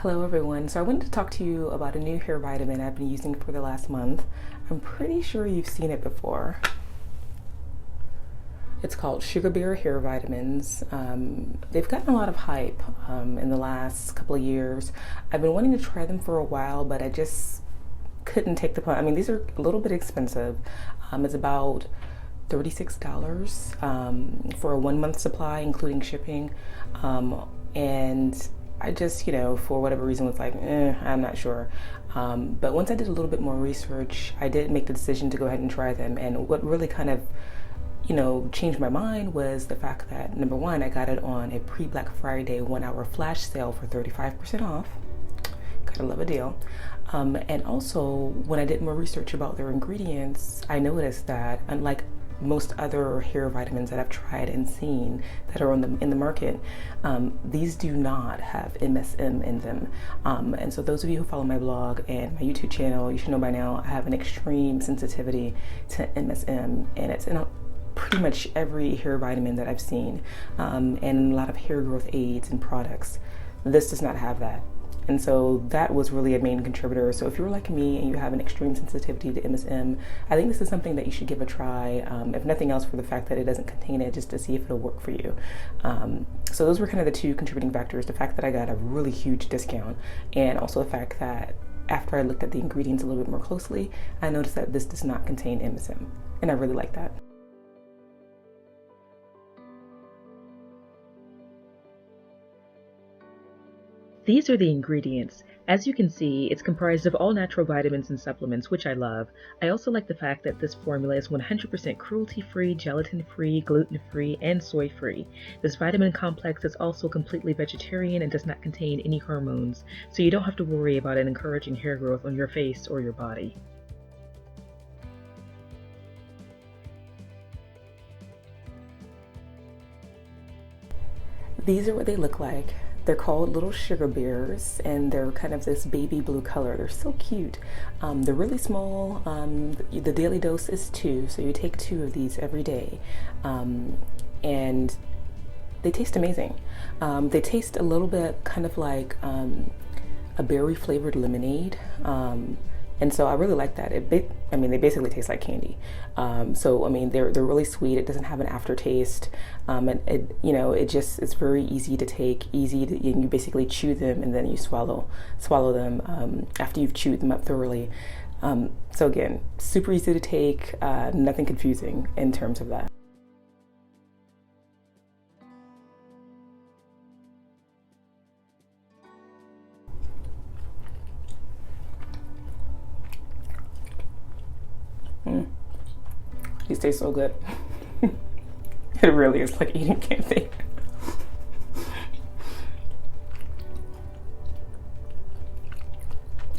Hello everyone. So I wanted to talk to you about a new hair vitamin I've been using for the last month. I'm pretty sure you've seen it before. It's called SugarBearHair vitamins. They've gotten a lot of hype in the last couple of years. I've been wanting to try them for a while, but I just couldn't take the plunge. I mean, these are a little bit expensive. It's about $36 for a 1 month supply, including shipping. And I just, for whatever reason was like, I'm not sure. But once I did a little bit more research, I did make the decision to go ahead and try them. And what really kind of, changed my mind was the fact that, number one, I got it on a pre-Black Friday 1 hour flash sale for 35% off. Gotta love a deal. And also, when I did more research about their ingredients, I noticed that unlike most other hair vitamins that I've tried and seen that are in the market, these do not have MSM in them. And so those of you who follow my blog and my YouTube channel, you should know by now I have an extreme sensitivity to MSM, and it's in pretty much every hair vitamin that I've seen, and a lot of hair growth aids and products. This does not have that. And so that was really a main contributor. So if you're like me and you have an extreme sensitivity to MSM, I think this is something that you should give a try, if nothing else for the fact that it doesn't contain it, just to see if it'll work for you. So those were kind of the two contributing factors, the fact that I got a really huge discount, and also the fact that after I looked at the ingredients a little bit more closely, I noticed that this does not contain MSM, and I really like that. These are the ingredients. As you can see, it's comprised of all natural vitamins and supplements, which I love. I also like the fact that this formula is 100% cruelty-free, gelatin-free, gluten-free, and soy-free. This vitamin complex is also completely vegetarian and does not contain any hormones, so you don't have to worry about it encouraging hair growth on your face or your body. These are what they look like. They're called little sugar bears, and they're kind of this baby blue color. They're so cute. They're really small. The daily dose is 2, so you take 2 of these every day. And they taste amazing. They taste a little bit kind of like a berry flavored lemonade. And so I really like that. They basically taste like candy. So I mean, they're really sweet. It doesn't have an aftertaste, and it's very easy to take. And you basically chew them and then you swallow them after you've chewed them up thoroughly. So again, super easy to take. Nothing confusing in terms of that. These taste so good. It really is like eating candy.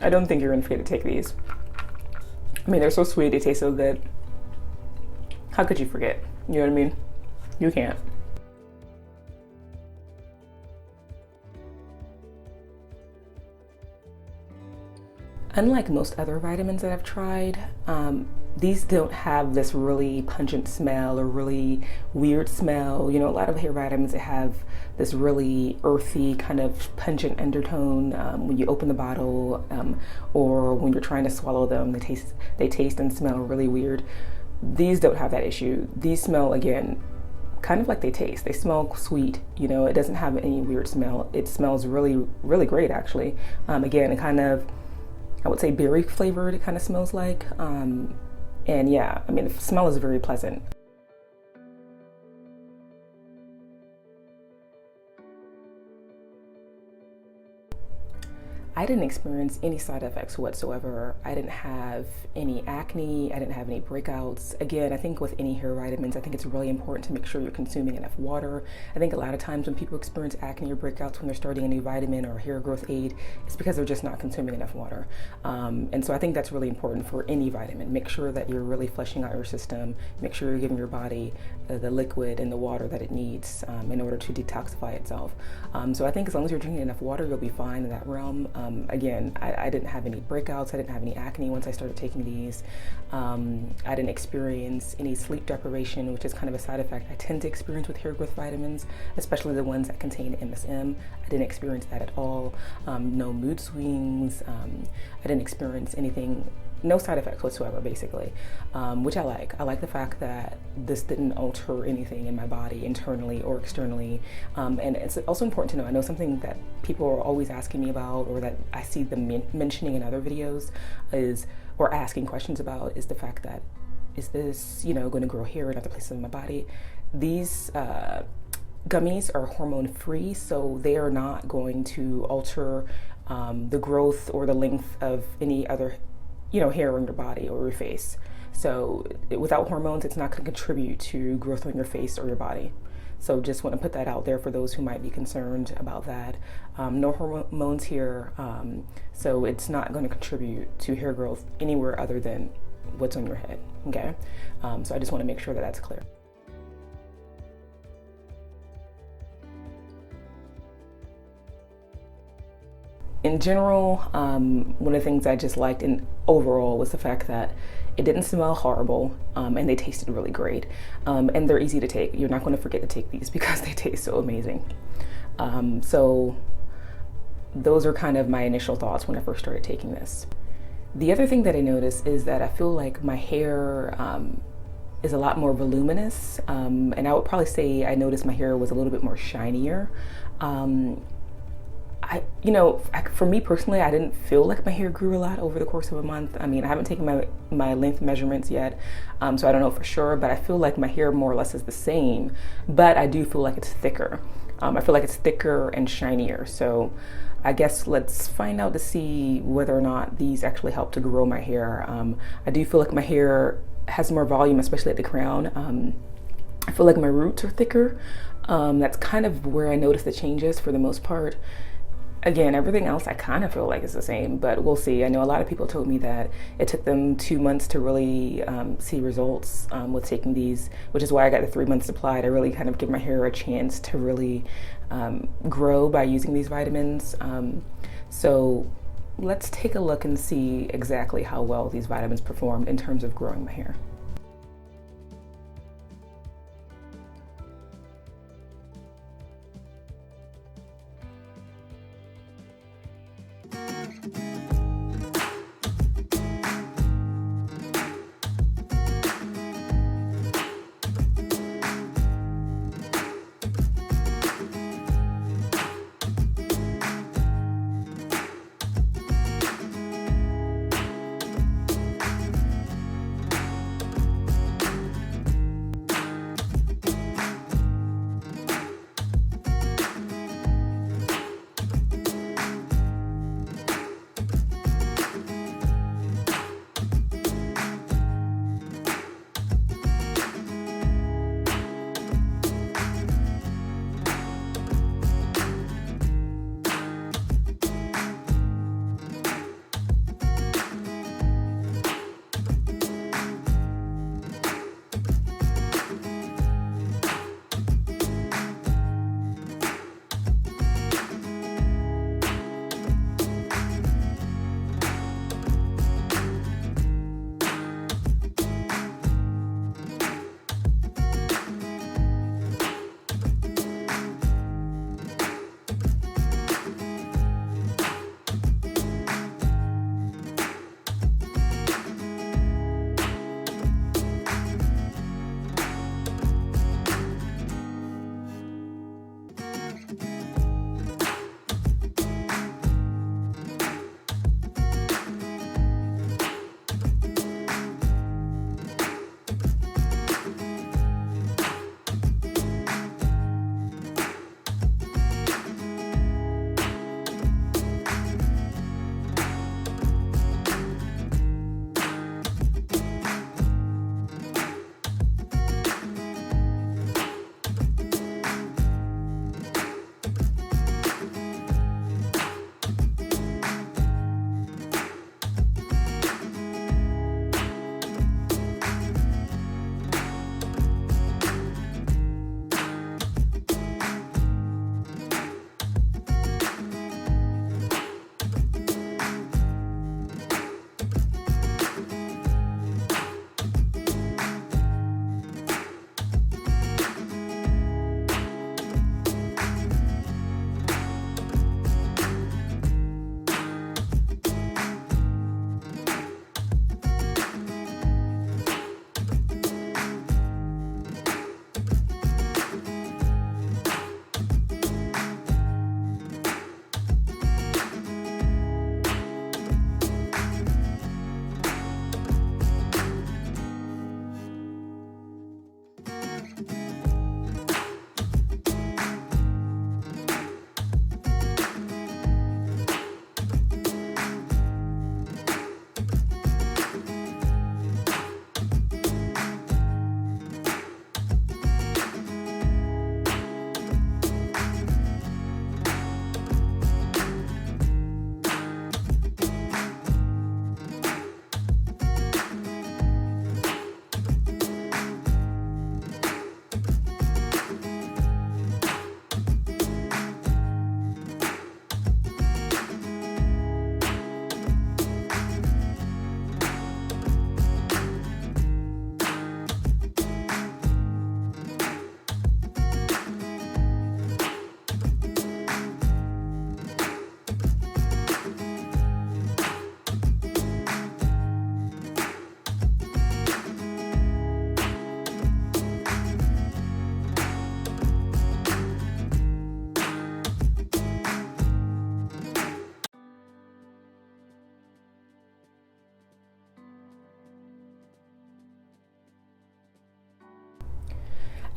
I don't think you're gonna forget to take these. I mean, they're so sweet, they taste so good. How could you forget? You know what I mean? You can't. Unlike most other vitamins that I've tried, these don't have this really pungent smell or really weird smell. A lot of hair vitamins that have this really earthy kind of pungent undertone when you open the bottle, or when you're trying to swallow them. They taste and smell really weird. These don't have that issue. These smell, again, kind of like they taste. They smell sweet. It doesn't have any weird smell. It smells really, really great, actually. Again, it kind of, I would say, berry flavored, it kind of smells like. And yeah, I mean, the smell is very pleasant. I didn't experience any side effects whatsoever. I didn't have any acne. I didn't have any breakouts. Again, I think with any hair vitamins, I think it's really important to make sure you're consuming enough water. I think a lot of times when people experience acne or breakouts when they're starting a new vitamin or hair growth aid, it's because they're just not consuming enough water. And so I think that's really important for any vitamin. Make sure that you're really flushing out your system. Make sure you're giving your body the liquid and the water that it needs in order to detoxify itself. So I think as long as you're drinking enough water, you'll be fine in that realm. Again, I didn't have any breakouts, I didn't have any acne once I started taking these. I didn't experience any sleep deprivation, which is kind of a side effect I tend to experience with hair growth vitamins, especially the ones that contain MSM. I didn't experience that at all. No mood swings. I didn't experience anything, no side effects whatsoever, basically, which I like. I like the fact that this didn't alter anything in my body internally or externally. And it's also important to know, I know something that people are always asking me about, or that I see them mentioning in other videos is, or asking questions about, is the fact that, is this, going to grow hair in other places in my body? These gummies are hormone free, so they are not going to alter the growth or the length of any other hair on your body or your face. So without hormones, it's not going to contribute to growth on your face or your body. So just want to put that out there for those who might be concerned about that. No hormones here, so it's not going to contribute to hair growth anywhere other than what's on your head, okay? So I just want to make sure that that's clear. In general, one of the things I just liked in overall was the fact that it didn't smell horrible, and they tasted really great. And they're easy to take. You're not going to forget to take these because they taste so amazing. So those are kind of my initial thoughts when I first started taking this. The other thing that I noticed is that I feel like my hair is a lot more voluminous, and I would probably say I noticed my hair was a little bit more shinier. For me personally, I didn't feel like my hair grew a lot over the course of a month. I mean, I haven't taken my length measurements yet, so I don't know for sure, but I feel like my hair more or less is the same, but I do feel like it's thicker. I feel like it's thicker and shinier. So I guess let's find out to see whether or not these actually help to grow my hair. I do feel like my hair has more volume, especially at the crown. I feel like my roots are thicker. That's kind of where I notice the changes for the most part. Again, everything else I kind of feel like is the same, but we'll see. I know a lot of people told me that it took them 2 months to really see results with taking these, which is why I got the 3-month supply to really kind of give my hair a chance to really grow by using these vitamins. So let's take a look and see exactly how well these vitamins performed in terms of growing my hair.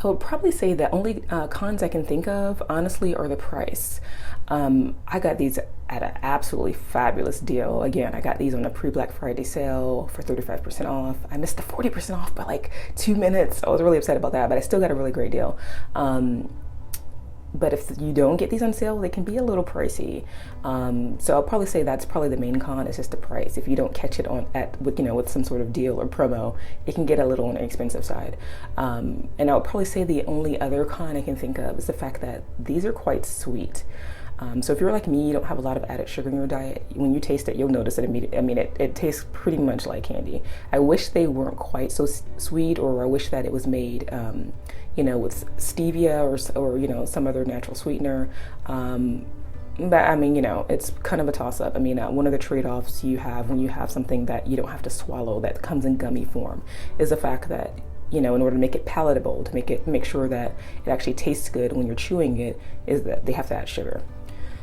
I would probably say the only cons I can think of, honestly, are the price. I got these at an absolutely fabulous deal. Again, I got these on a pre-Black Friday sale for 35% off. I missed the 40% off by like 2 minutes. I was really upset about that, but I still got a really great deal. But if you don't get these on sale, they can be a little pricey. So I'll probably say that's probably the main con, is just the price. If you don't catch it with some sort of deal or promo, it can get a little on the expensive side. And I would probably say the only other con I can think of is the fact that these are quite sweet. So if you're like me, you don't have a lot of added sugar in your diet, when you taste it, you'll notice it immediately. I mean, it tastes pretty much like candy. I wish they weren't quite so sweet, or I wish that it was made, with stevia or some other natural sweetener. But I mean, it's kind of a toss-up. I mean, one of the trade-offs you have when you have something that you don't have to swallow, that comes in gummy form, is the fact that, in order to make it palatable, to make sure that it actually tastes good when you're chewing it, is that they have to add sugar.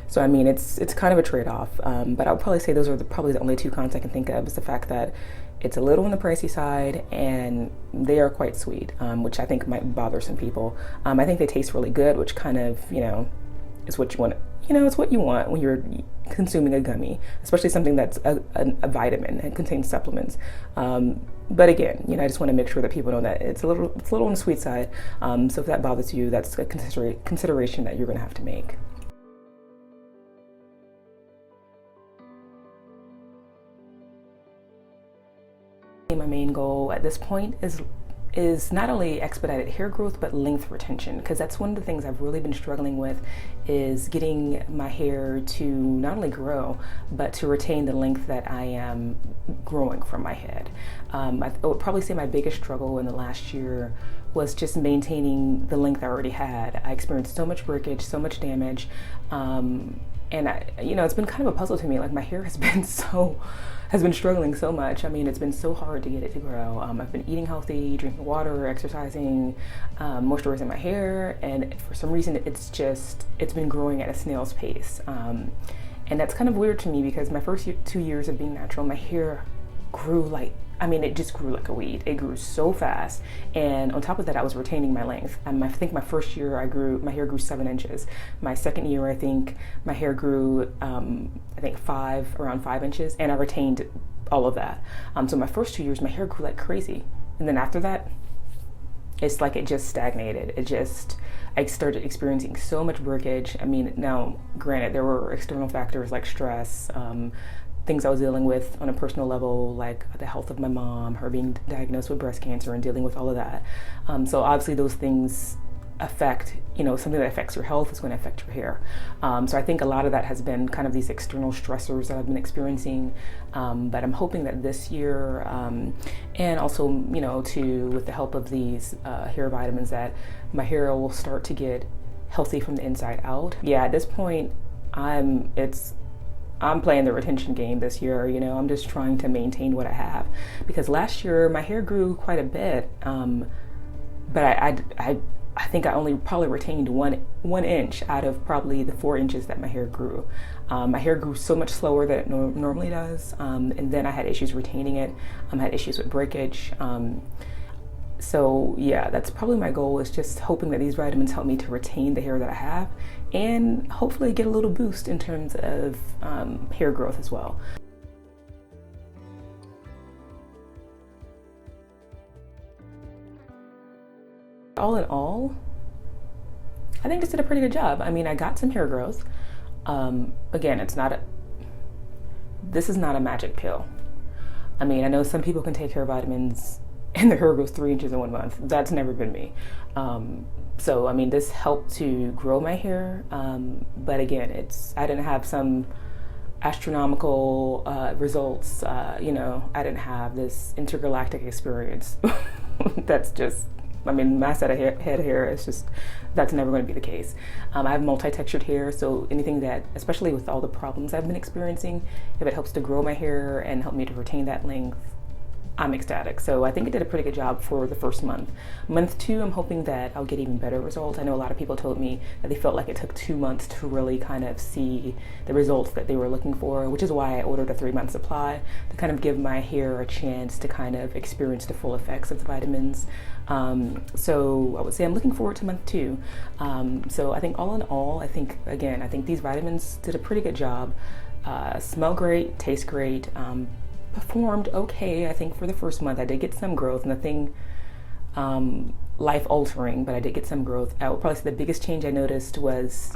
So I mean, it's kind of a trade-off, but I'll probably say those are probably the only two cons I can think of, is the fact that it's a little on the pricey side and they are quite sweet, which I think might bother some people. I think they taste really good, which kind of, is what you want. It's what you want when you're consuming a gummy, especially something that's a vitamin and contains supplements. But again, I just want to make sure that people know that it's a little on the sweet side. So if that bothers you, that's a consideration that you're going to have to make. My main goal at this point is not only expedited hair growth, but length retention, because that's one of the things I've really been struggling with, is getting my hair to not only grow, but to retain the length that I am growing from my head. I would probably say my biggest struggle in the last year was just maintaining the length I already had. I experienced so much breakage, so much damage, and it's been kind of a puzzle to me. Like, my hair has been struggling so much. I mean, it's been so hard to get it to grow. I've been eating healthy, drinking water, exercising, moisturizing my hair, and for some reason it's been growing at a snail's pace. And that's kind of weird to me, because my first 2 years of being natural, my hair it just grew like a weed. It grew so fast, and on top of that, I was retaining my length. I think my first year my hair grew 7 inches. My second year, I think my hair grew around 5 inches, and I retained all of that. So my first 2 years, my hair grew like crazy, and then after that, it's like it just stagnated. I started experiencing so much breakage. I mean, now granted, there were external factors like stress, things I was dealing with on a personal level, like the health of my mom, her being diagnosed with breast cancer, and dealing with all of that. So obviously those things affect, something that affects your health is going to affect your hair. So I think a lot of that has been kind of these external stressors that I've been experiencing. But I'm hoping that this year, and also, with the help of these hair vitamins, that my hair will start to get healthy from the inside out. Yeah, at this point, I'm playing the retention game this year. I'm just trying to maintain what I have, because last year my hair grew quite a bit, but I think I only probably retained one inch out of probably the 4 inches that my hair grew. My hair grew so much slower than it normally does, and then I had issues retaining it. I had issues with breakage. So yeah, that's probably my goal, is just hoping that these vitamins help me to retain the hair that I have, and hopefully get a little boost in terms of hair growth as well. All in all, I think this did a pretty good job. I mean, I got some hair growth. Again, this is not a magic pill. I mean, I know some people can take hair vitamins and their hair grows 3 inches in 1 month. That's never been me. So, I mean, this helped to grow my hair. But again, I didn't have some astronomical results. I didn't have this intergalactic experience. That's just, my set of head hair is that's never going to be the case. I have multi-textured hair, so anything that, especially with all the problems I've been experiencing, if it helps to grow my hair and help me to retain that length, I'm ecstatic. So I think it did a pretty good job for the first month. Month 2, I'm hoping that I'll get even better results. I know a lot of people told me that they felt like it took 2 months to really kind of see the results that they were looking for, which is why I ordered a 3-month supply to kind of give my hair a chance to kind of experience the full effects of the vitamins. So I would say I'm looking forward to month 2. So I think all in all, I think these vitamins did a pretty good job. Smell great, taste great, performed okay. I think for the first month I did get some growth, nothing life altering, but I did get some growth. I would probably say the biggest change I noticed was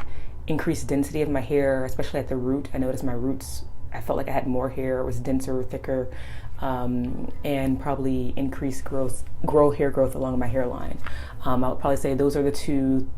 increased density of my hair, especially at the root. I noticed my roots, I felt like I had more hair, it was denser, thicker, and probably increased hair growth along my hairline. I would probably say those are the 2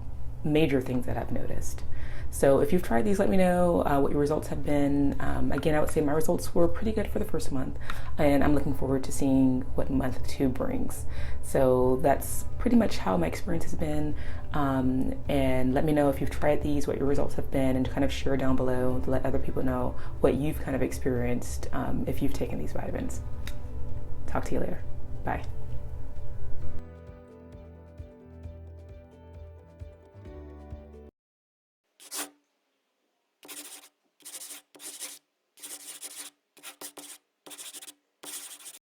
major things that I've noticed. So if you've tried these, let me know what your results have been. Again, I would say my results were pretty good for the first month, and I'm looking forward to seeing what month 2 brings. So that's pretty much how my experience has been. And let me know if you've tried these, what your results have been, and kind of share down below to let other people know what you've kind of experienced if you've taken these vitamins. Talk to you later. Bye.